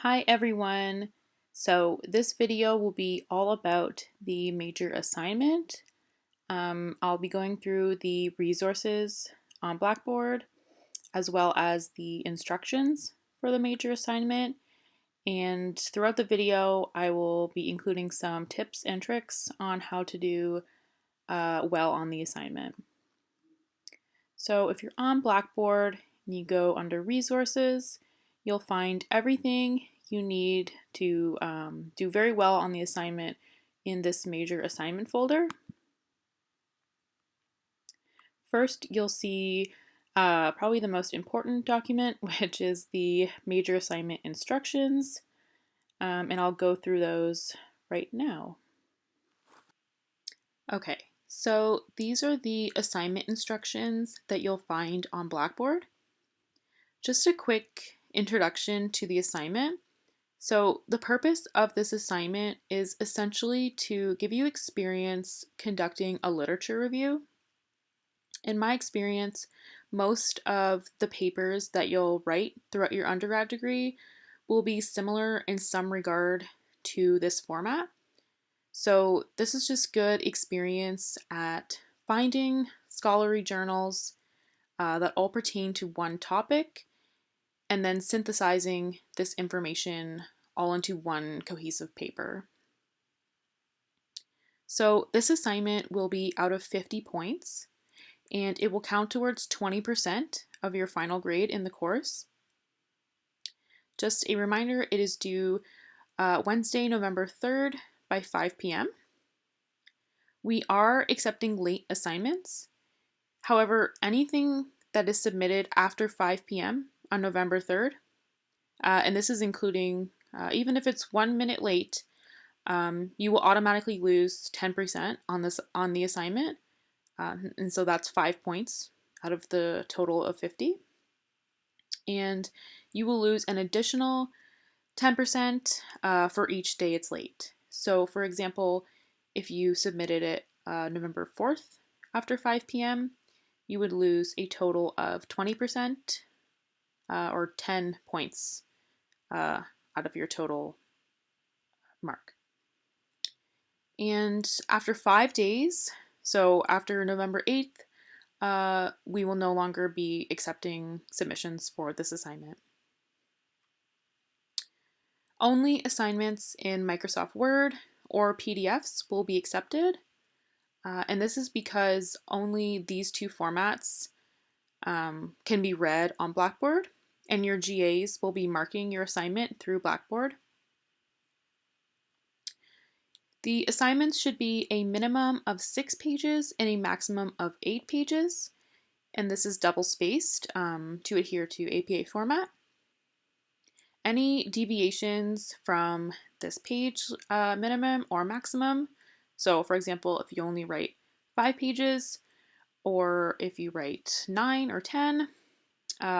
Hi everyone! So this video will be all about the major assignment. I'll be going through the resources on Blackboard as well as the instructions for the major assignment. And throughout the video, I will be including some tips and tricks on how to do well on the assignment. So if you're on Blackboard and you go under resources, you'll find everything you need to do very well on the assignment in this major assignment folder. First, you'll see probably the most important document, which is the major assignment instructions, and I'll go through those right now. Okay, so these are the assignment instructions that you'll find on Blackboard. Just a quick introduction to the assignment. So the purpose of this assignment is essentially to give you experience conducting a literature review. In my experience, most of the papers that you'll write throughout your undergrad degree will be similar in some regard to this format. So this is just good experience at finding scholarly journals that all pertain to one topic and then synthesizing this information all into one cohesive paper. So this assignment will be out of 50 points, and it will count towards 20% of your final grade in the course. Just a reminder, it is due Wednesday, November 3rd by 5 p.m. We are accepting late assignments. However, anything that is submitted after 5 p.m. on November 3rd, and this is including even if it's 1 minute late, you will automatically lose 10% on the assignment, and so that's 5 points out of the total of 50. And you will lose an additional 10% for each day it's late. So, for example, if you submitted it November 4th after 5 p.m., you would lose a total of 20% or 10 points out of your total mark. And after 5 days, so after November 8th, we will no longer be accepting submissions for this assignment. Only assignments in Microsoft Word or PDFs will be accepted, and this is because only these two formats can be read on Blackboard, and your GAs will be marking your assignment through Blackboard. The assignments should be a minimum of 6 pages and a maximum of 8 pages, and this is double spaced to adhere to APA format. Any deviations from this page minimum or maximum, so for example, if you only write 5 pages, or if you write 9 or 10,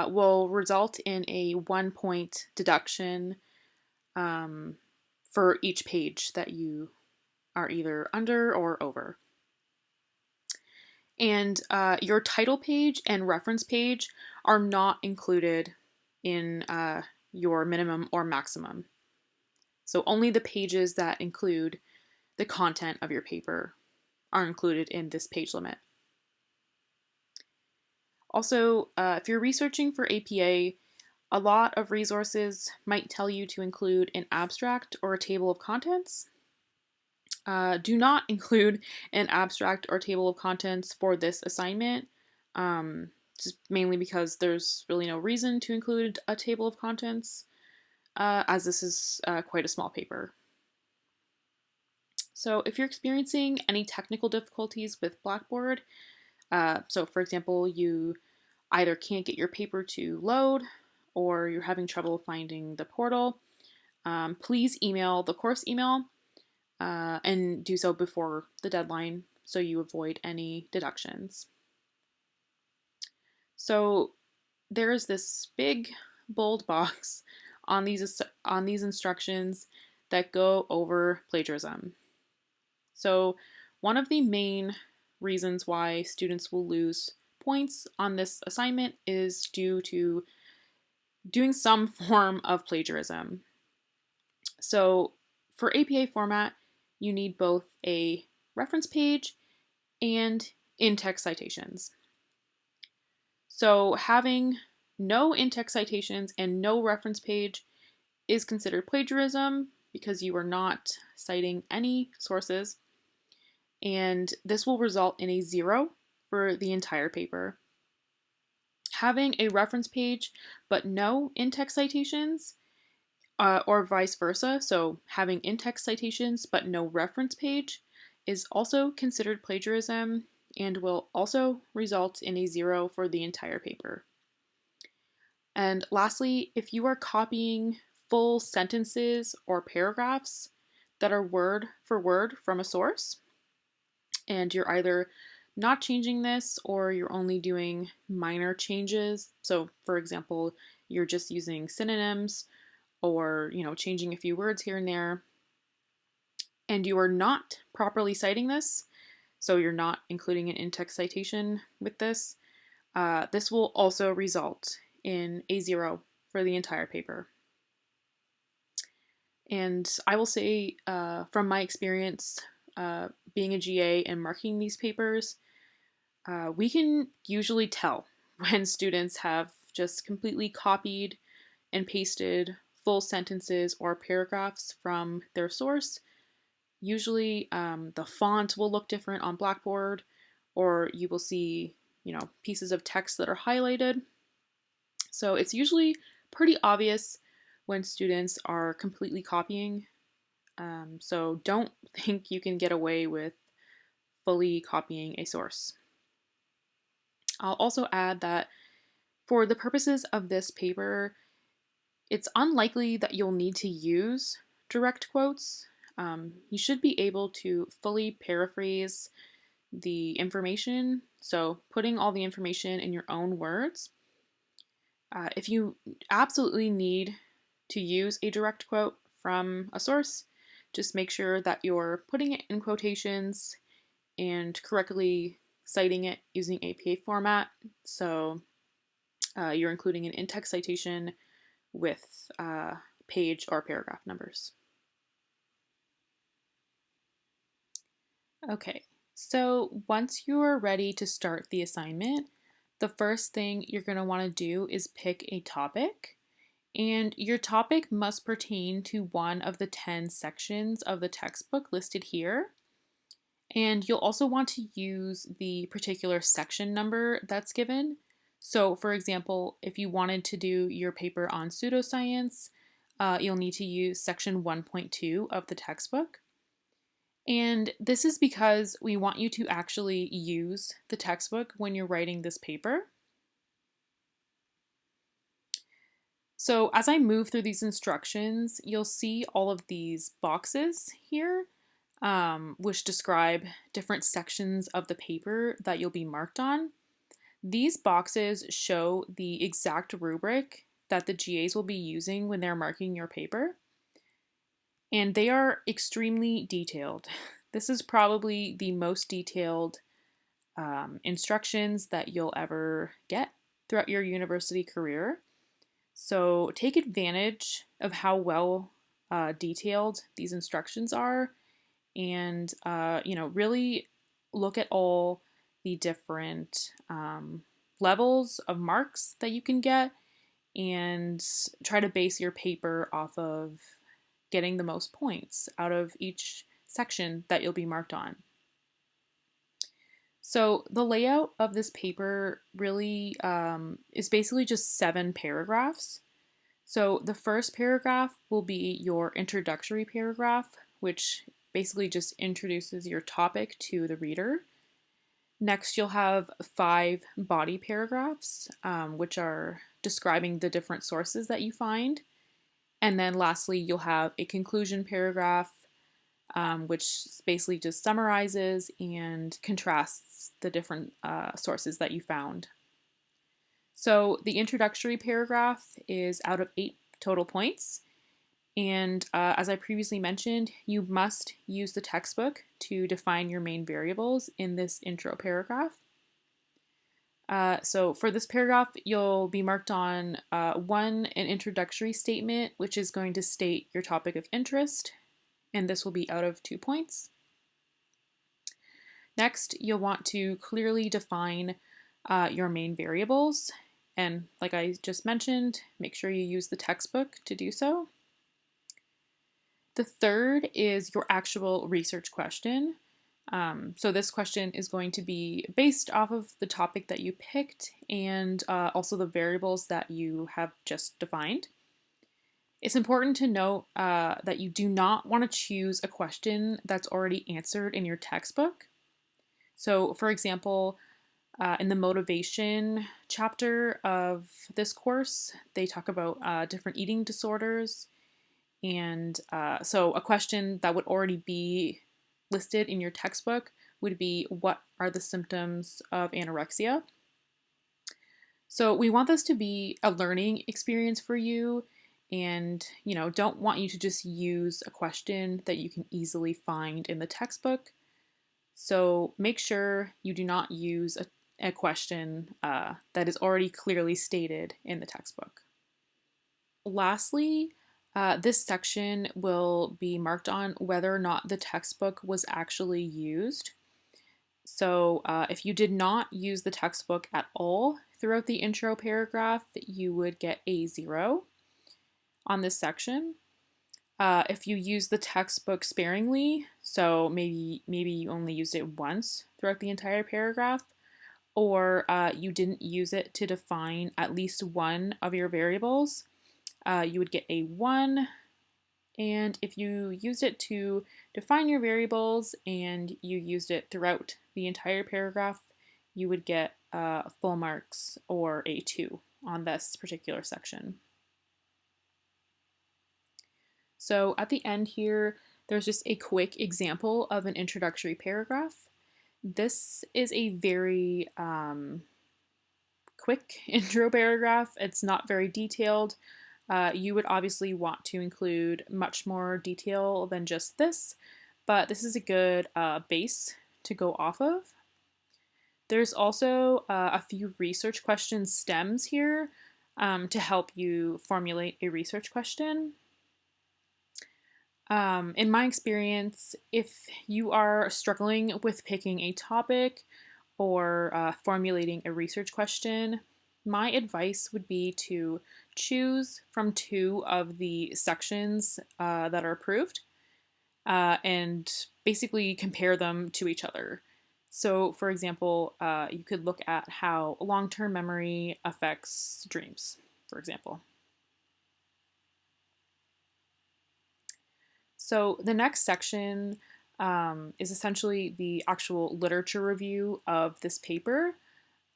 will result in a 1 point deduction for each page that you are either under or over. And your title page and reference page are not included in your minimum or maximum. So only the pages that include the content of your paper are included in this page limit. Also, if you're researching for APA, a lot of resources might tell you to include an abstract or a table of contents. Do not include an abstract or table of contents for this assignment, just mainly because there's really no reason to include a table of contents, as this is quite a small paper. So if you're experiencing any technical difficulties with Blackboard, so for example, you either can't get your paper to load or you're having trouble finding the portal, please email the course email and do so before the deadline so you avoid any deductions. So there is this big bold box on these instructions that go over plagiarism. So one of the main reasons why students will lose points on this assignment is due to doing some form of plagiarism. So for APA format, you need both a reference page and in-text citations. So having no in-text citations and no reference page is considered plagiarism because you are not citing any sources, and this will result in a 0 for the entire paper. Having a reference page but no in-text citations, or vice versa, so having in-text citations but no reference page, is also considered plagiarism and will also result in a 0 for the entire paper. And lastly, if you are copying full sentences or paragraphs that are word for word from a source, and you're either not changing this or you're only doing minor changes, so for example, you're just using synonyms or changing a few words here and there, and you are not properly citing this, so you're not including an in-text citation with this, this will also result in a 0 for the entire paper. And I will say, from my experience being a GA and marking these papers, we can usually tell when students have just completely copied and pasted full sentences or paragraphs from their source. Usually the font will look different on Blackboard, or you will see, pieces of text that are highlighted. So it's usually pretty obvious when students are completely copying. So don't think you can get away with fully copying a source. I'll also add that for the purposes of this paper, it's unlikely that you'll need to use direct quotes. You should be able to fully paraphrase the information, so putting all the information in your own words. If you absolutely need to use a direct quote from a source, just make sure that you're putting it in quotations and correctly citing it using APA format. So you're including an in-text citation with page or paragraph numbers. Okay, so once you are ready to start the assignment, the first thing you're going to want to do is pick a topic, and your topic must pertain to one of the 10 sections of the textbook listed here. And you'll also want to use the particular section number that's given. So for example, if you wanted to do your paper on pseudoscience, you'll need to use section 1.2 of the textbook. And this is because we want you to actually use the textbook when you're writing this paper. So as I move through these instructions, you'll see all of these boxes here, which describe different sections of the paper that you'll be marked on. These boxes show the exact rubric that the GAs will be using when they're marking your paper, and they are extremely detailed. This is probably the most detailed instructions that you'll ever get throughout your university career. So take advantage of how well detailed these instructions are, and really look at all the different levels of marks that you can get, and try to base your paper off of getting the most points out of each section that you'll be marked on. So the layout of this paper really is basically just 7 paragraphs. So the first paragraph will be your introductory paragraph, which basically just introduces your topic to the reader. Next, you'll have 5 body paragraphs, which are describing the different sources that you find. And then lastly, you'll have a conclusion paragraph, which basically just summarizes and contrasts the different sources that you found. So the introductory paragraph is out of 8 total points. And as I previously mentioned, you must use the textbook to define your main variables in this intro paragraph. So for this paragraph, you'll be marked on one, an introductory statement, which is going to state your topic of interest, and this will be out of 2 points. Next, you'll want to clearly define your main variables, and like I just mentioned, make sure you use the textbook to do so. The third is your actual research question. So this question is going to be based off of the topic that you picked and also the variables that you have just defined. It's important to note that you do not want to choose a question that's already answered in your textbook. So for example, in the motivation chapter of this course, they talk about different eating disorders. And so a question that would already be listed in your textbook would be, what are the symptoms of anorexia? So we want this to be a learning experience for you, and don't want you to just use a question that you can easily find in the textbook. So make sure you do not use a question that is already clearly stated in the textbook. Lastly, this section will be marked on whether or not the textbook was actually used. So if you did not use the textbook at all throughout the intro paragraph, you would get a 0 on this section. If you use the textbook sparingly, so maybe you only used it once throughout the entire paragraph, or you didn't use it to define at least one of your variables, you would get a 1. And if you used it to define your variables and you used it throughout the entire paragraph, you would get full marks, or a 2 on this particular section. So at the end here, there's just a quick example of an introductory paragraph. This is a very quick intro paragraph. It's not very detailed. You would obviously want to include much more detail than just this, but this is a good base to go off of. There's also a few research question stems here to help you formulate a research question. In my experience, if you are struggling with picking a topic or formulating a research question, my advice would be to choose from 2 of the sections that are approved and basically compare them to each other. So, for example, you could look at how long-term memory affects dreams, for example. So the next section is essentially the actual literature review of this paper.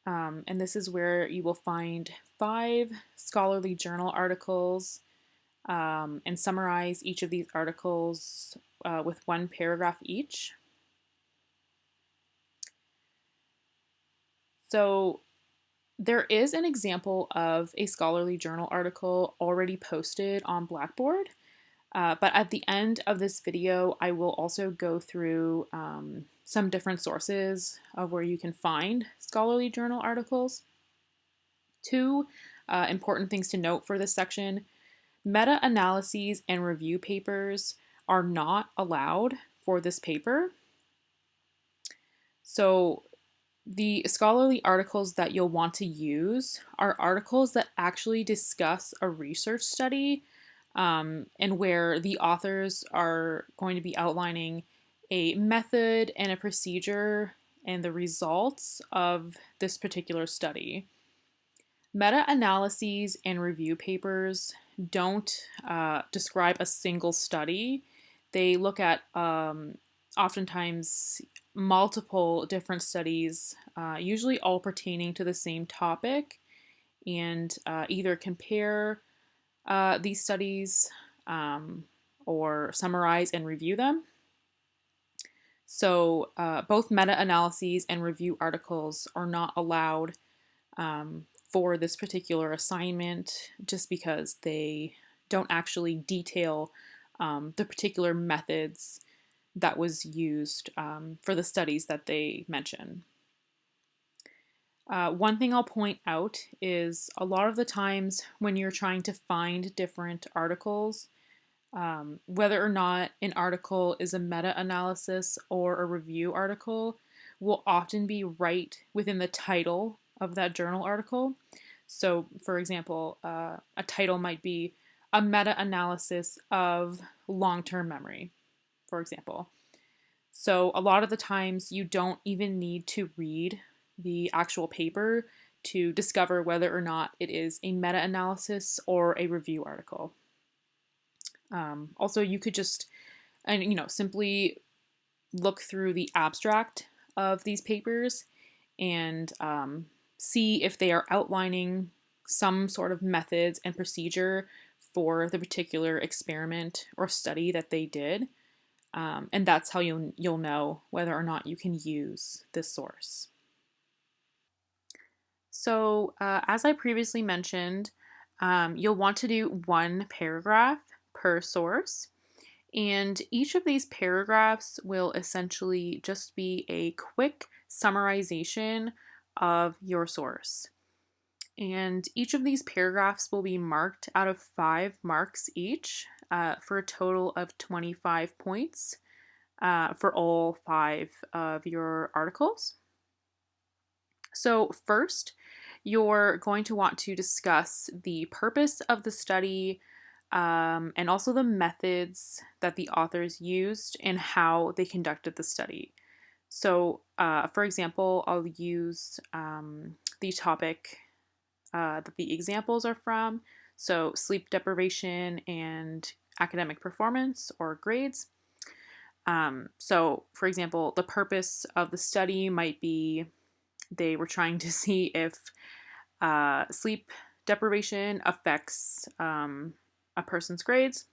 And this is where you will find 5 scholarly journal articles and summarize each of these articles with 1 paragraph each. So there is an example of a scholarly journal article already posted on Blackboard. But at the end of this video, I will also go through some different sources of where you can find scholarly journal articles. 2 important things to note for this section: meta-analyses and review papers are not allowed for this paper. So the scholarly articles that you'll want to use are articles that actually discuss a research study and where the authors are going to be outlining a method and a procedure and the results of this particular study. Meta-analyses and review papers don't describe a single study. They look at oftentimes multiple different studies, usually all pertaining to the same topic, and either compare these studies or summarize and review them. So both meta-analyses and review articles are not allowed for this particular assignment, just because they don't actually detail the particular methods that was used for the studies that they mention. One thing I'll point out is a lot of the times when you're trying to find different articles, whether or not an article is a meta analysis or a review article, will often be right within the title of that journal article. So, for example, a title might be a meta analysis of long term memory, for example. So, a lot of the times you don't even need to read the actual paper to discover whether or not it is a meta analysis or a review article. Also, you could just, and simply look through the abstract of these papers and see if they are outlining some sort of methods and procedure for the particular experiment or study that they did. And that's how you'll know whether or not you can use this source. So, as I previously mentioned, you'll want to do one paragraph per source. And each of these paragraphs will essentially just be a quick summarization of your source. And each of these paragraphs will be marked out of 5 marks each for a total of 25 points for all 5 of your articles. So, first, you're going to want to discuss the purpose of the study and also the methods that the authors used and how they conducted the study. So, for example, I'll use the topic that the examples are from. So, sleep deprivation and academic performance or grades. So, for example, the purpose of the study might be they were trying to see if sleep deprivation affects a person's grades.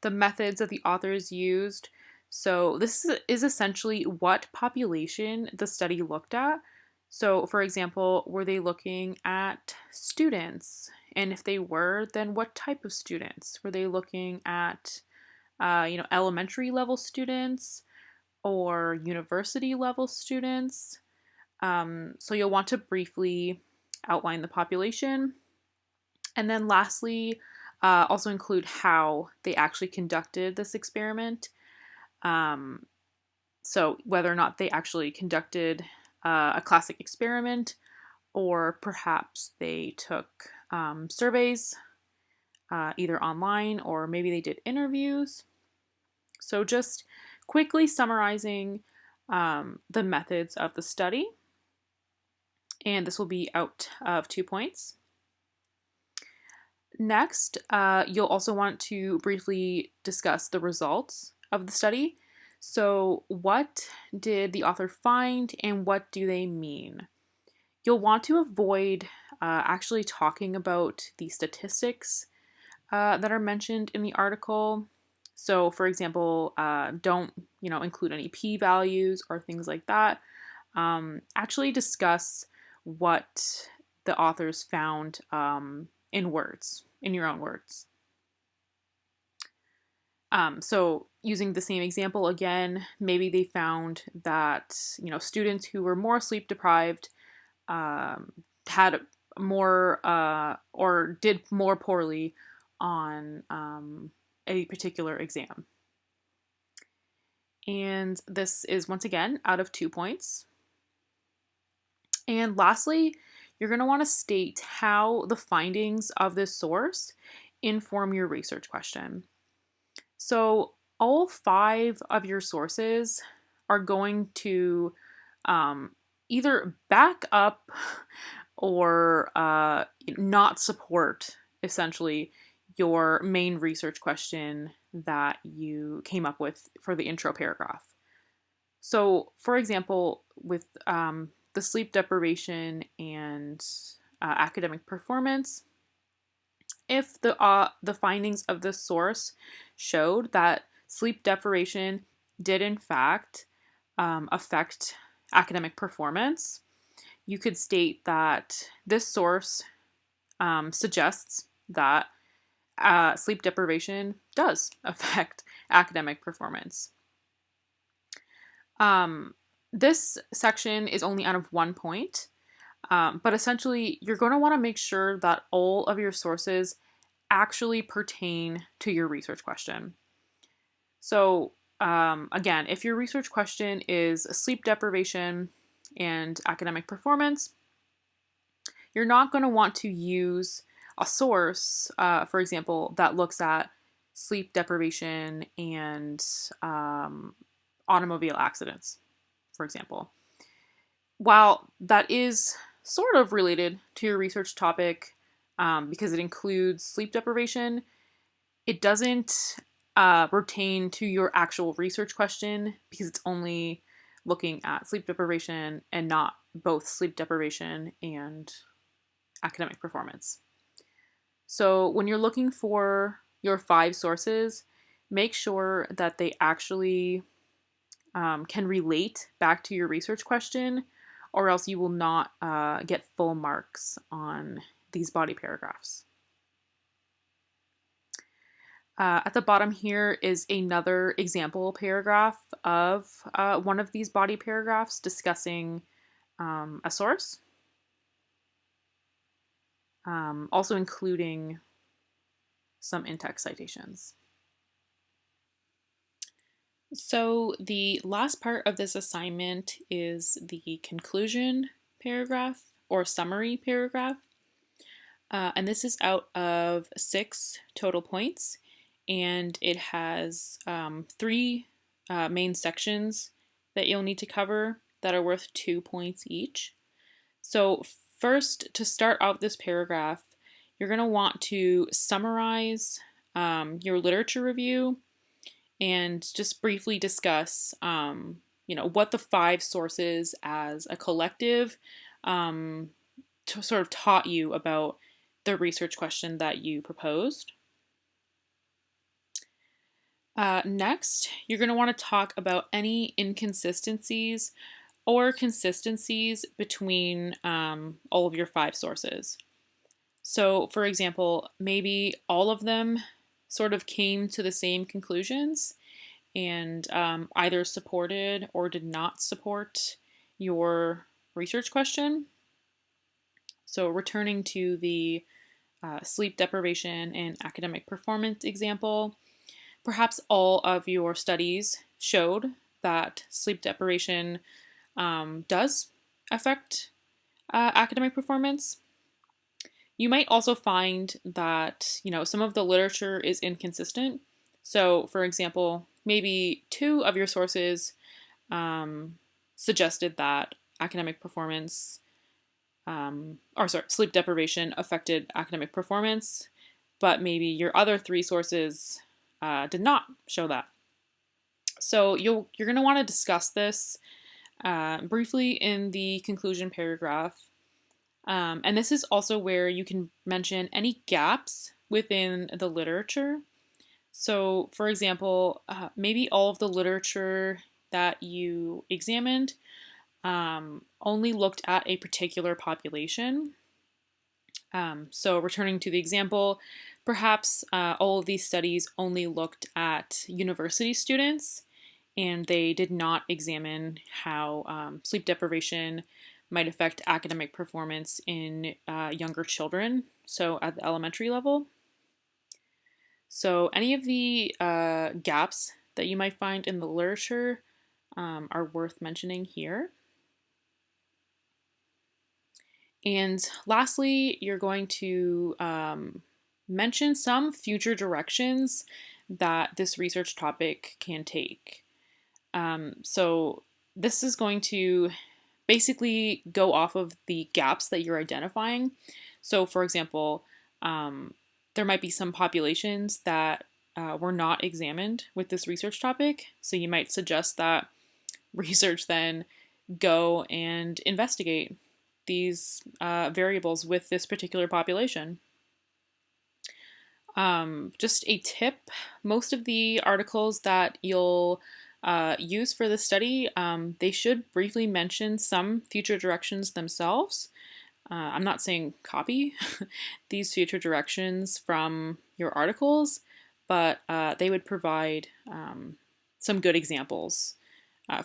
The methods that the authors used. So, this is essentially what population the study looked at. So, for example, were they looking at students? And if they were, then what type of students? Were they looking at, elementary level students or university level students? So, you'll want to briefly outline the population. And then lastly, also include how they actually conducted this experiment. So, whether or not they actually conducted a classic experiment, or perhaps they took surveys either online or maybe they did interviews. So, just quickly summarizing the methods of the study, and this will be out of 2 points. Next, you'll also want to briefly discuss the results of the study. So, what did the author find and what do they mean? You'll want to avoid actually talking about the statistics that are mentioned in the article. So, for example, don't include any p-values or things like that. Actually discuss what the authors found in words, in your own words. So using the same example again, maybe they found that students who were more sleep deprived had more or did more poorly on a particular exam. And this is once again out of 2 points. And lastly, you're going to want to state how the findings of this source inform your research question. So, all 5 of your sources are going to either back up or not support essentially your main research question that you came up with for the intro paragraph. So, for example, with the sleep deprivation and academic performance, if the findings of this source showed that sleep deprivation did in fact affect academic performance, you could state that this source suggests that sleep deprivation does affect academic performance. This section is only out of 1 point, but essentially you're going to want to make sure that all of your sources actually pertain to your research question. So again, if your research question is sleep deprivation and academic performance, you're not going to want to use a source, for example, that looks at sleep deprivation and automobile accidents, for example. While that is sort of related to your research topic because it includes sleep deprivation, it doesn't pertain to your actual research question because it's only looking at sleep deprivation and not both sleep deprivation and academic performance. So when you're looking for your 5 sources, make sure that they actually can relate back to your research question, or else you will not get full marks on these body paragraphs. At the bottom here is another example paragraph of one of these body paragraphs discussing a source, also including some in-text citations. So the last part of this assignment is the conclusion paragraph or summary paragraph. And this is out of 6 total points, and it has 3 main sections that you'll need to cover that are worth 2 points each. So first, to start out this paragraph, you're going to want to summarize your literature review and just briefly discuss, what the 5 sources as a collective sort of taught you about the research question that you proposed. Next, you're going to want to talk about any inconsistencies or consistencies between all of your 5 sources. So, for example, maybe all of them sort of came to the same conclusions and either supported or did not support your research question. So, returning to the sleep deprivation and academic performance example, perhaps all of your studies showed that sleep deprivation does affect academic performance. You might also find that, some of the literature is inconsistent. So, for example, maybe 2 of your sources suggested that academic performance, sleep deprivation affected academic performance, but maybe your other 3 sources did not show that. So you're going to want to discuss this briefly in the conclusion paragraph. And this is also where you can mention any gaps within the literature. So, for example, maybe all of the literature that you examined only looked at a particular population. So, returning to the example, perhaps all of these studies only looked at university students and they did not examine how sleep deprivation might affect academic performance in younger children, so at the elementary level. So any of the gaps that you might find in the literature are worth mentioning here. And lastly, you're going to mention some future directions that this research topic can take. So this is going to basically go off of the gaps that you're identifying. So for example, there might be some populations that were not examined with this research topic. So you might suggest that research then go and investigate these variables with this particular population. Just a tip, most of the articles that you'll use for the study, they should briefly mention some future directions themselves. I'm not saying copy these future directions from your articles, but they would provide some good examples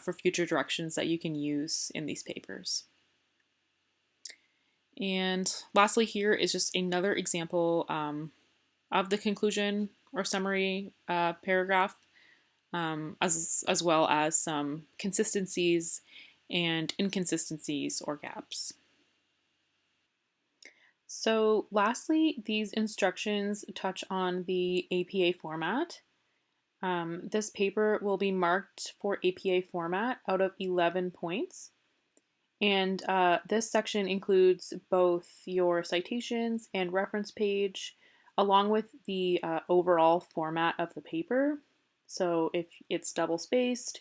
for future directions that you can use in these papers. And lastly, here is just another example of the conclusion or summary paragraph, as well as some consistencies and inconsistencies or gaps. So lastly, these instructions touch on the APA format. This paper will be marked for APA format out of 11 points. And this section includes both your citations and reference page, along with the overall format of the paper. So if it's double spaced,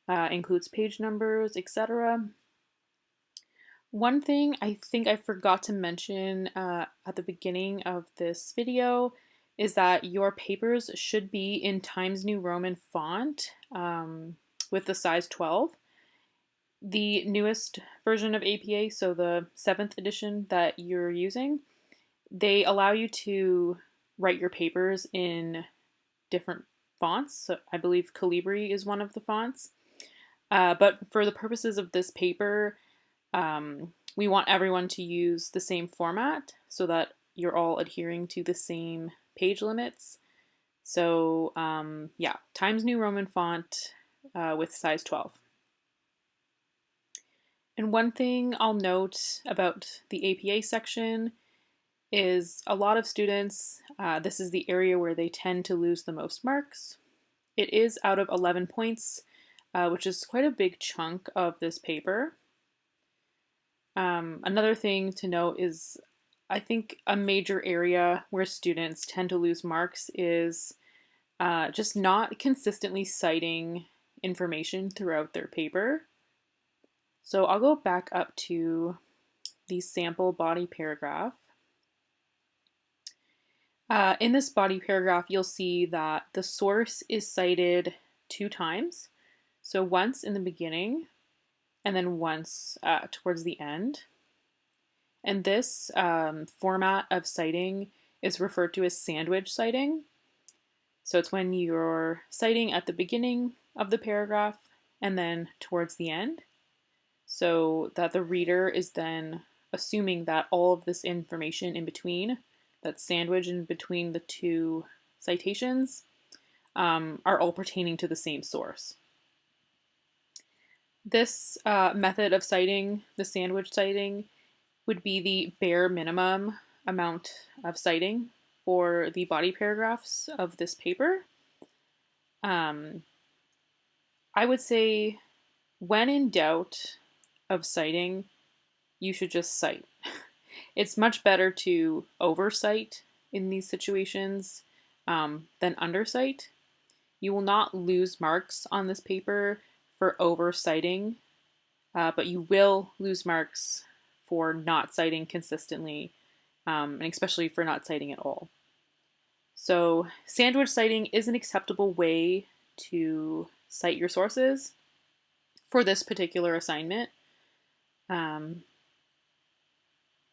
includes page numbers, etc. One thing I think I forgot to mention at the beginning of this video is that your papers should be in Times New Roman font with the size 12. The newest version of APA, so the 7th edition that you're using, they allow you to write your papers in different fonts. So I believe Calibri is one of the fonts. But for the purposes of this paper, we want everyone to use the same format so that you're all adhering to the same page limits. So yeah, Times New Roman font with size 12. And one thing I'll note about the APA section is a lot of students, this is the area where they tend to lose the most marks. It is out of 11 points, which is quite a big chunk of this paper. Another thing to note is I think a major area where students tend to lose marks is just not consistently citing information throughout their paper. So I'll go back up to the sample body paragraph. In this body paragraph, you'll see that the source is cited 2 times. So once in the beginning and then once towards the end. And this format of citing is referred to as sandwich citing. So it's when you're citing at the beginning of the paragraph and then towards the end, so that the reader is then assuming that all of this information in between, that's sandwiched in between the 2 citations, are all pertaining to the same source. This method of citing, the sandwich citing, would be the bare minimum amount of citing for the body paragraphs of this paper. I would say when in doubt of citing, you should just cite. It's much better to oversight in these situations than undercite. You will not lose marks on this paper for oversighting, but you will lose marks for not citing consistently, and especially for not citing at all. So sandwich citing is an acceptable way to cite your sources for this particular assignment.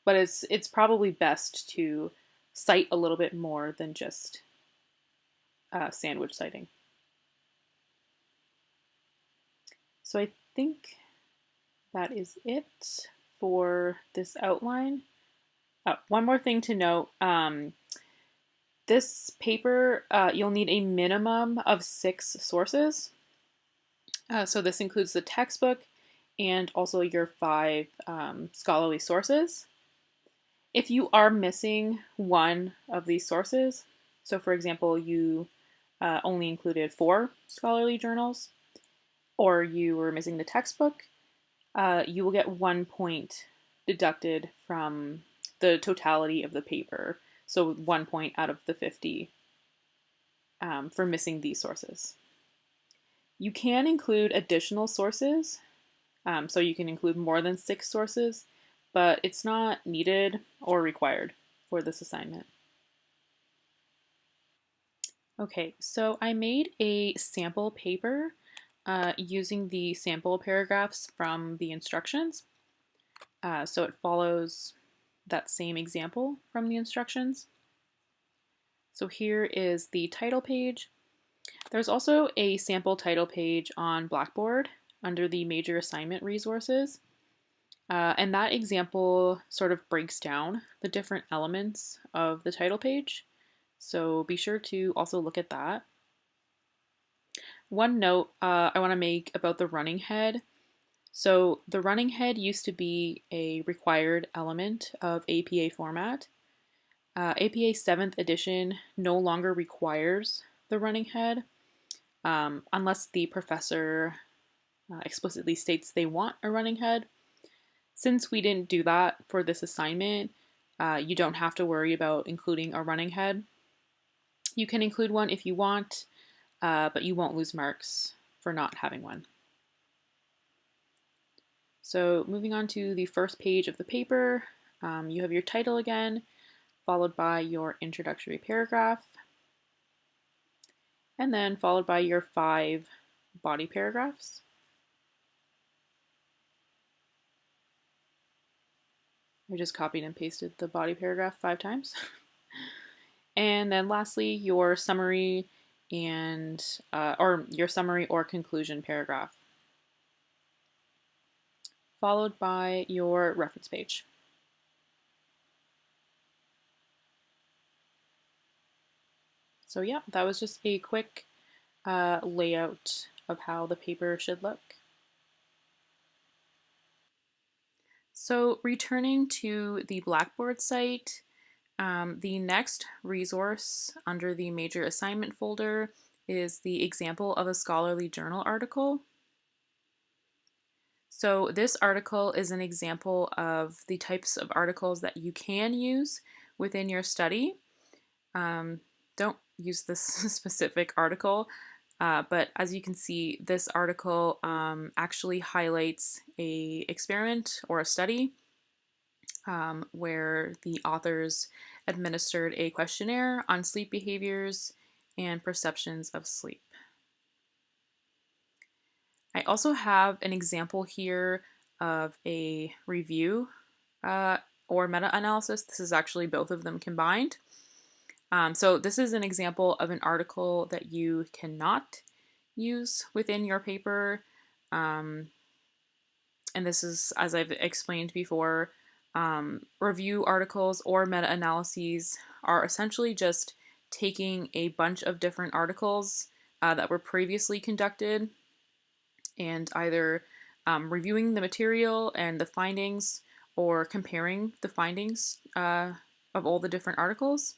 But it's probably best to cite a little bit more than just sandwich citing. So I think that is it for this outline. One more thing to note. This paper, you'll need a minimum of 6 sources. So this includes the textbook and also your 5 scholarly sources. If you are missing one of these sources, so for example, you only included 4 scholarly journals, or you were missing the textbook, you will get 1 point deducted from the totality of the paper. So 1 point out of the 50 for missing these sources. You can include additional sources, so you can include more than 6 sources, but it's not needed or required for this assignment. Okay, so I made a sample paper using the sample paragraphs from the instructions. So it follows that same example from the instructions. So here is the title page. There's also a sample title page on Blackboard under the major assignment resources. And that example sort of breaks down the different elements of the title page. So be sure to also look at that. One note I want to make about the running head. So the running head used to be a required element of APA format. APA 7th edition no longer requires the running head unless the professor explicitly states they want a running head. Since we didn't do that for this assignment, you don't have to worry about including a running head. You can include one if you want, but you won't lose marks for not having one. So moving on to the first page of the paper, you have your title again, followed by your introductory paragraph, and then followed by your 5 body paragraphs. I just copied and pasted the body paragraph 5 times. And then lastly, your summary and or your summary or conclusion paragraph, followed by your reference page. So yeah, that was just a quick layout of how the paper should look. So returning to the Blackboard site, the next resource under the major assignment folder is the example of a scholarly journal article. So this article is an example of the types of articles that you can use within your study. Don't use this specific article, but as you can see, this article actually highlights a experiment or a study where the authors administered a questionnaire on sleep behaviors and perceptions of sleep. I also have an example here of a review or meta-analysis. This is actually both of them combined. So this is an example of an article that you cannot use within your paper. And this is, as I've explained before, review articles or meta-analyses are essentially just taking a bunch of different articles that were previously conducted and either reviewing the material and the findings or comparing the findings of all the different articles.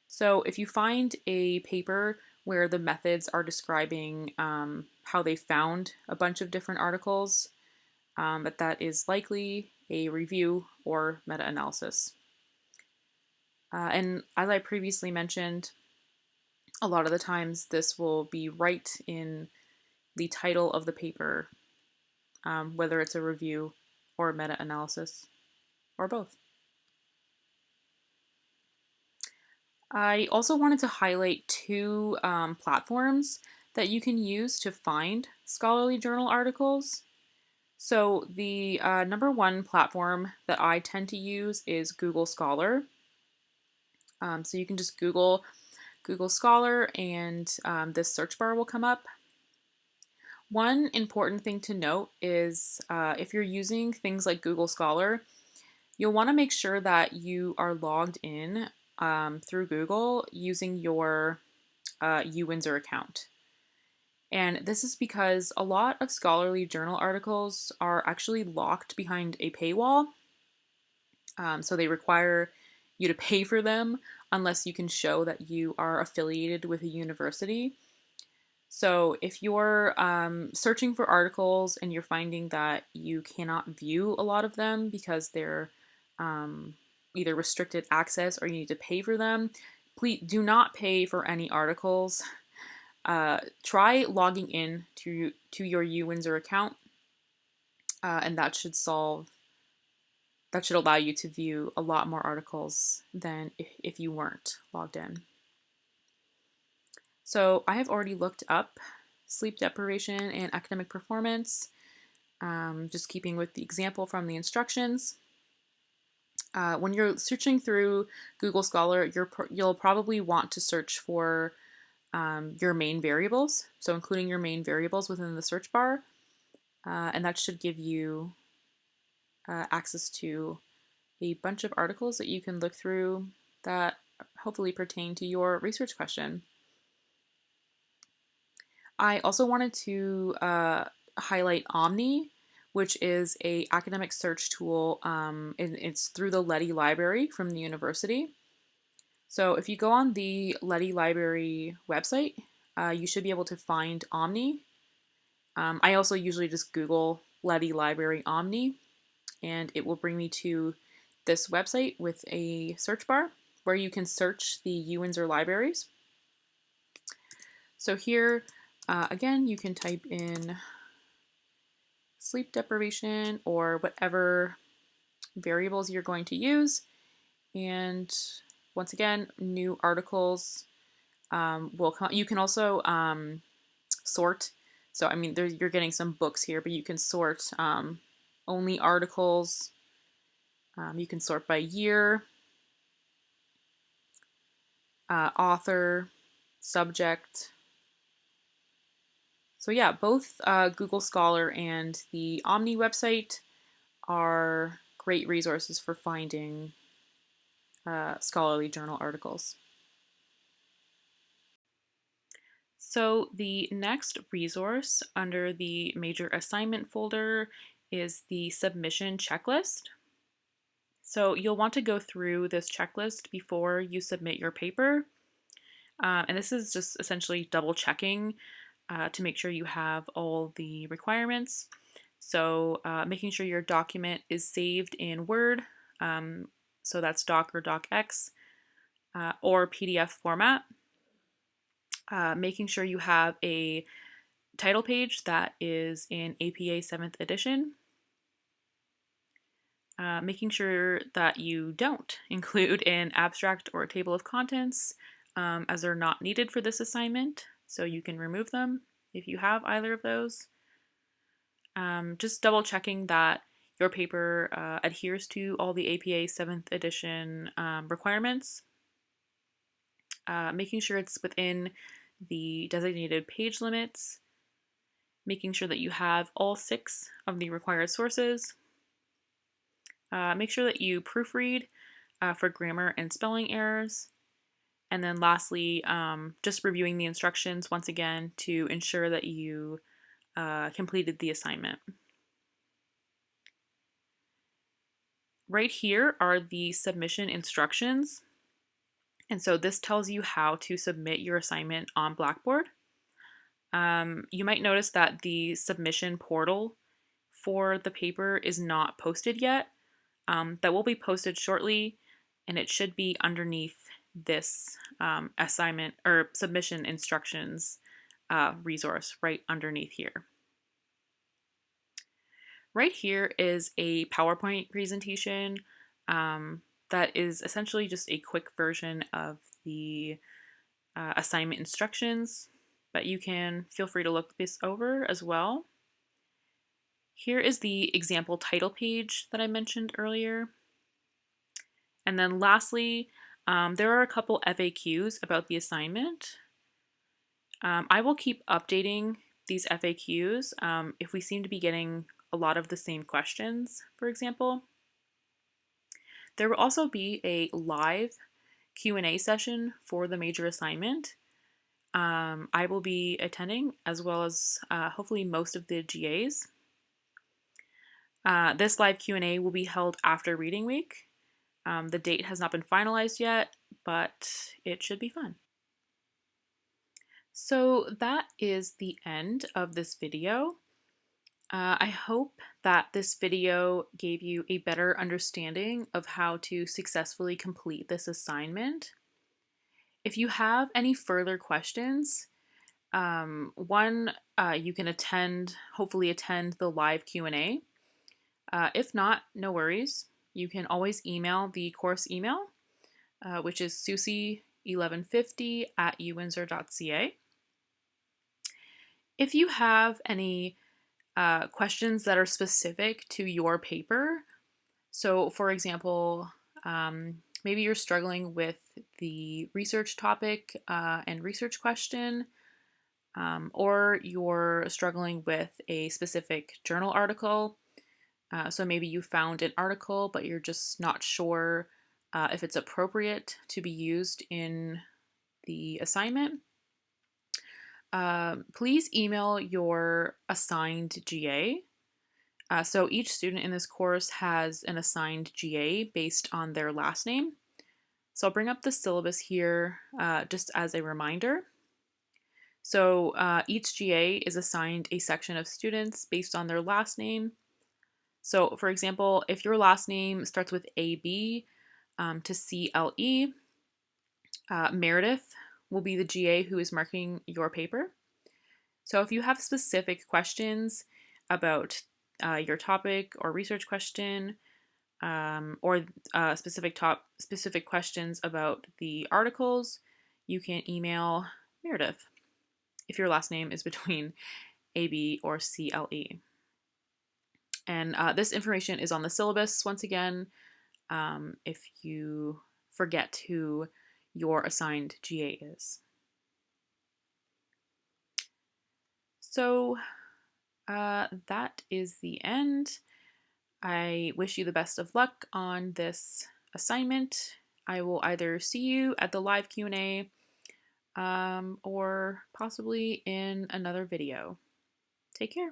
So if you find a paper where the methods are describing how they found a bunch of different articles, but that is likely a review or meta-analysis. And as I previously mentioned, a lot of the times this will be right in the title of the paper, whether it's a review or a meta-analysis, or both. I also wanted to highlight 2 platforms that you can use to find scholarly journal articles. So the number 1 platform that I tend to use is Google Scholar. So you can just Google Scholar and this search bar will come up. One important thing to note is if you're using things like Google Scholar, you'll want to make sure that you are logged in through Google using your uWindsor account. And this is because a lot of scholarly journal articles are actually locked behind a paywall. So they require you to pay for them unless you can show that you are affiliated with a university. So if you're searching for articles and you're finding that you cannot view a lot of them because they're either restricted access or you need to pay for them, please do not pay for any articles. Try logging in to your uWindsor account, and that should allow you to view a lot more articles than if you weren't logged in. So I have already looked up sleep deprivation and academic performance, just keeping with the example from the instructions. When you're searching through Google Scholar, you'll probably want to search for your main variables, so including your main variables within the search bar. and that should give you access to a bunch of articles that you can look through that hopefully pertain to your research question. I also wanted to highlight Omni, which is a academic search tool. It's through the Leddy Library from the university. So if you go on the Leddy Library website, you should be able to find Omni. I also usually just Google Leddy Library Omni, and it will bring me to this website with a search bar where you can search the U Windsor libraries. So here, again, you can type in sleep deprivation or whatever variables you're going to use. And once again, new articles will come. You can also sort. So, I mean, you're getting some books here, but you can sort only articles. You can sort by year, author, subject. So yeah, both Google Scholar and the Omni website are great resources for finding scholarly journal articles. So the next resource under the major assignment folder is the submission checklist. So you'll want to go through this checklist before you submit your paper. And this is just essentially double checking to make sure you have all the requirements. So making sure your document is saved in Word, so that's Doc or DocX, or PDF format. Making sure you have a title page that is in APA 7th edition. Making sure that you don't include an abstract or a table of contents, as they're not needed for this assignment, so you can remove them if you have either of those. Just double checking that your paper adheres to all the APA 7th edition requirements. Making sure it's within the designated page limits. Making sure that you have all 6 of the required sources. Make sure that you proofread for grammar and spelling errors. And then lastly, just reviewing the instructions once again to ensure that you completed the assignment. Right here are the submission instructions. And so this tells you how to submit your assignment on Blackboard. You might notice that the submission portal for the paper is not posted yet. That will be posted shortly, and it should be underneath this assignment or submission instructions resource right underneath here. Right here is a PowerPoint presentation that is essentially just a quick version of the assignment instructions, but you can feel free to look this over as well. Here is the example title page that I mentioned earlier. And then lastly, there are a couple FAQs about the assignment. I will keep updating these FAQs if we seem to be getting a lot of the same questions, for example. There will also be a live Q&A session for the major assignment. I will be attending, as well as hopefully most of the GAs. This live Q&A will be held after reading week. The date has not been finalized yet, but it should be fun. So that is the end of this video. I hope that this video gave you a better understanding of how to successfully complete this assignment. If you have any further questions, you can hopefully attend the live Q&A. If not, no worries. You can always email the course email, which is susie1150@uwindsor.ca. If you have any questions that are specific to your paper, so for example, maybe you're struggling with the research topic and research question, or you're struggling with a specific journal article. So maybe you found an article, but you're just not sure if it's appropriate to be used in the assignment. Please email your assigned GA. So each student in this course has an assigned GA based on their last name. So I'll bring up the syllabus here just as a reminder. So each GA is assigned a section of students based on their last name. So for example, if your last name starts with AB to CLE, Meredith will be the GA who is marking your paper. So if you have specific questions about your topic or research question, or specific questions about the articles, you can email Meredith if your last name is between AB or CLE. And this information is on the syllabus once again, if you forget who your assigned GA is. So that is the end. I wish you the best of luck on this assignment. I will either see you at the live Q&A or possibly in another video. Take care.